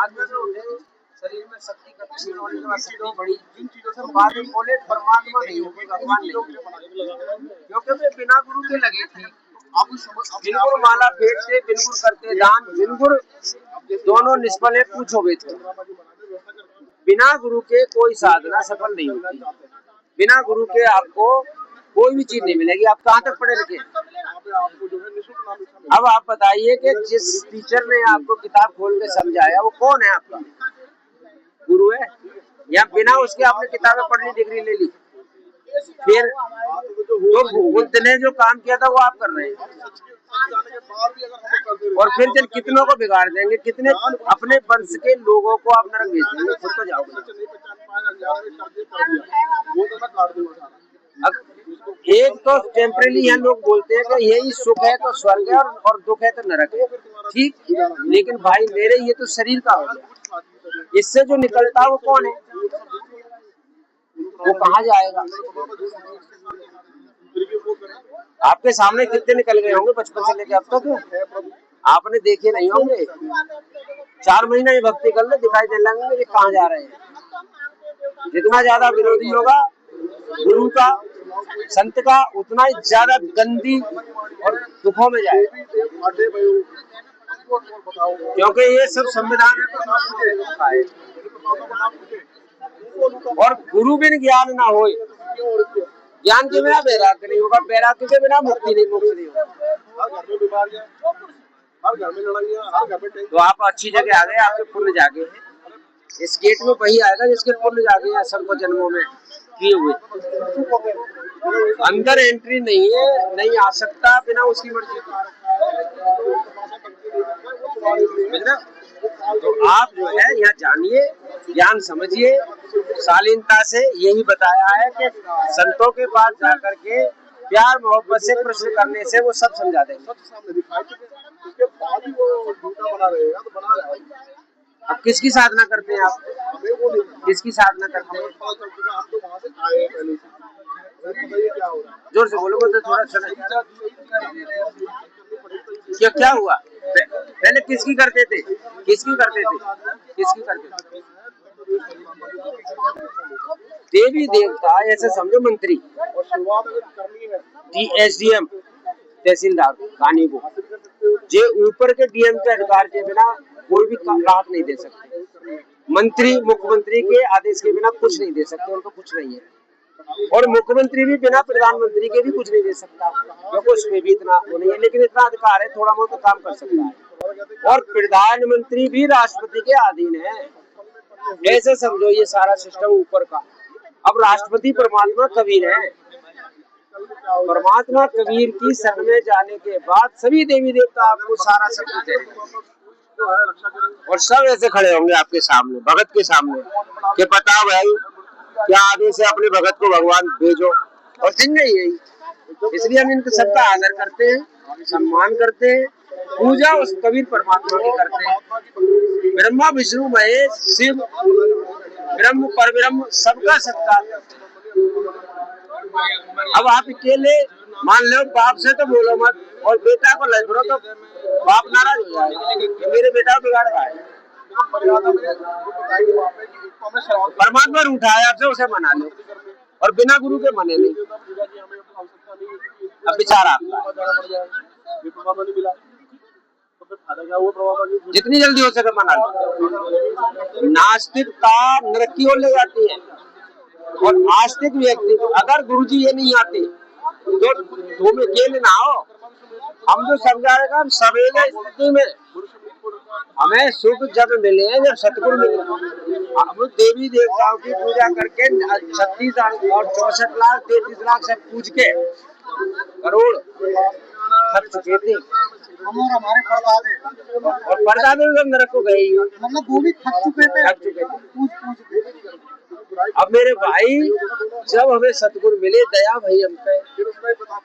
आज में उन्हें शरीर में शक्ति का क्षीण होने के बाद शक्ति बढ़ी, तो बाद में बोले परमात्मा नहीं होंगे, भगवान नहीं, क्योंकि वे बिना गुरु के लगे थे। बिनगुर माला फेंकते, बिनगुर करते दान, बिनगुर दोनों निष्फल है, पूछो वे थे। बिना गुरु के कोई साधना सफल नहीं होती, बिना गुरु के आपको कोई भी चीज नहीं मिलेगी। आप कहाँ तक पढ़े लिखे? अब आप बताइए कि जिस टीचर ने आपको किताब खोल के समझाया वो कौन है? आपका गुरु है? या बिना उसके आपने किताबें पढ़ ली, डिग्री ले ली? फिर तो बुद्ध ने जो काम किया था वो आप कर रहे हैं। और फिर जब कितनों को बिगाड़ देंगे, कितने अपने वंश के लोगों को आप नरक भेज देंगे, खुद तो जाओगे। एक तो टेम्परेरी यहाँ लोग बोलते हैं कि यही सुख है तो स्वर्ग है और दुख है तो नरक है, ठीक, लेकिन भाई मेरे ये तो शरीर का हो गया, इससे जो निकलता है वो कौन है? वो कहाँ जाएगा? आपके सामने कितने निकल गए होंगे बचपन से लेके अब तक, आपने देखे नहीं होंगे। 4 महीना ये भक्ति कर ले, दिखाई देने लगेंगे ये कहाँ जा रहे हैं। जितना ज्यादा विरोधी होगा गुरु का, संत का, उतना ही ज्यादा गंदी और दुखों में जाए, क्योंकि ये सब संविधान है। और गुरु बिन ज्ञान ना हो, ज्ञान के बिना वैराग्य नहीं होगा, वैराग्य के बिना मुक्ति नहीं, मोक्ष नहीं होगा। तो आप अच्छी जगह आ गए, आपके पुण्य जागे हैं। इस गेट में वही आएगा जिसके पुण्य जागे हैं असंख्य जन्मों में किए हुए। अंदर एंट्री नहीं है, नहीं आ सकता बिना उसकी मर्जी की। तो आप जो है यहाँ जानिए, ज्ञान समझिए, शालीनता से यही बताया है कि संतों के पास जाकर के प्यार मोहब्बत से प्रश्न करने से वो सब समझा देंगे। अब किसकी साधना करते हैं आप? किसकी साधना करते हैं? जोर से बोलोगे तो थोड़ा सुना। क्या हुआ? पहले किसकी करते थे? किसकी करते थे? किसकी करते थे? देवी देवता ऐसे समझो, मंत्री, एसडीएम, तहसीलदार, कानी को जे ऊपर के डीएम के अधिकार के बिना कोई भी राहत नहीं दे सकते। मंत्री मुख्यमंत्री के आदेश के बिना कुछ नहीं दे सकते, उनको कुछ नहीं है। और मुख्यमंत्री भी बिना प्रधानमंत्री के भी कुछ नहीं दे सकता, क्योंकि उसमें भी इतना नहीं है, लेकिन इतना अधिकार है, थोड़ा बहुत काम कर सकता है। और प्रधानमंत्री भी राष्ट्रपति के अधीन है। ऐसे समझो ये सारा सिस्टम ऊपर का। अब राष्ट्रपति परमात्मा कबीर है। परमात्मा कबीर की शरण में जाने के बाद सभी देवी देवता आपको सारा सब कुछ देंगे, और सब ऐसे खड़े होंगे आपके सामने, भगत के सामने, कि पता भाई क्या आदेश है, अपने भगत को भगवान भेजो। और देंगे यही, इसलिए हम इनके सबका आदर करते हैं, सम्मान करते हैं, पूजा उस कबीर परमात्मा की करते हैं। ब्रह्मा विष्णु महेश शिव ब्रह्म परब्रह्म सबका सत्कार करते हैं। अब आप अकेले मान लो, बाप से तो बोलो मत, और बेटा को लग तो बाप नाराज हो जाएगा, मेरे बेटा को बिगाड़ रहा है। परमात्मा रूठा है आपसे, उसे मना लो, और बिना गुरु के मने नहीं। अब विचार आपका, जितनी जल्दी हो सके मना लो। नास्तिकता नरक की ओर ले जाती है, और आस्तिक व्यक्ति को अगर गुरुजी ये नहीं आते तो तुम अकेले ना हो। हम जो समझा रहे हम सवेरे स्थिति में हमें सुख जब मिले, जब सतगुरु मिले। हम देवी देवताओं की पूजा करके 36 और 64 लाख 33 लाख सब पूज के करोड़ थक चुके थे, हमारे परदादे नरक को गए, मतलब वो भी थक चुके थे। अब मेरे भाई जब हमें सतगुरु मिले, दया भाई हम पे,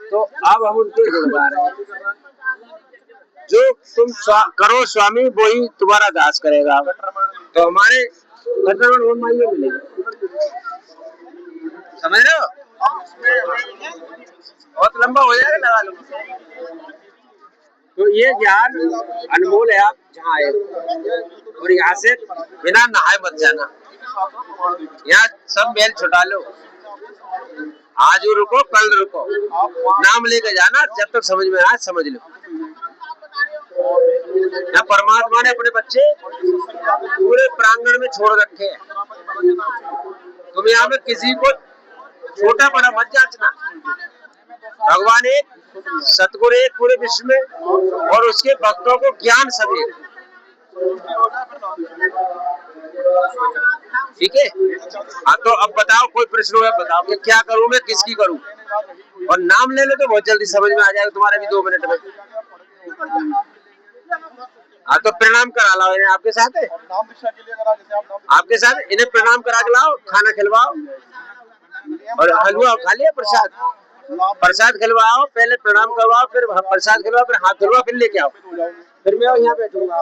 तो अब हम उनके गुण गा रहे हैं। जो तुम करो स्वामी वही तुम्हारा दास करेगा। तो हमारे मिलेगा, समझ रहे हो? बहुत लंबा हो जाएगा, लगा लो। तो ये ज्ञान अनमोल है, आप जहाँ आए और यहाँ से बिना नहाए मत जाना। यहाँ सब मेल छुटा लो, आज रुको कल रुको, नाम लेके जाना, जब तक समझ में आए समझ लो। यहाँ परमात्मा ने अपने बच्चे पूरे प्रांगण में छोड़ रखे हैं। तुम यहाँ में किसी को छोटा बड़ा मत जांचना। भगवान एक, सतगुरु एक पूरे विश्व में, और उसके भक्तों को ज्ञान सभी। ठीक है। हाँ तो अब बताओ, कोई प्रश्न है बताओ कि क्या करूं मैं, किसकी करूं? और नाम ले लो तो बहुत जल्दी समझ में आ जाएगा तुम्हारे भी 2 मिनट में। हाँ तो प्रणाम करा लाओ इन्हें, आपके साथ है, आपके साथ इन्हें प्रणाम करा के लाओ, खाना खिलवाओ और हलवा खा लिया, प्रसाद खिलवाओ, पहले प्रणाम करवाओ, फिर प्रसाद खिलवाओ, फिर हाथ धुलवाओ, फिर लेके आओ, फिर मैं यहाँ बैठूंगा।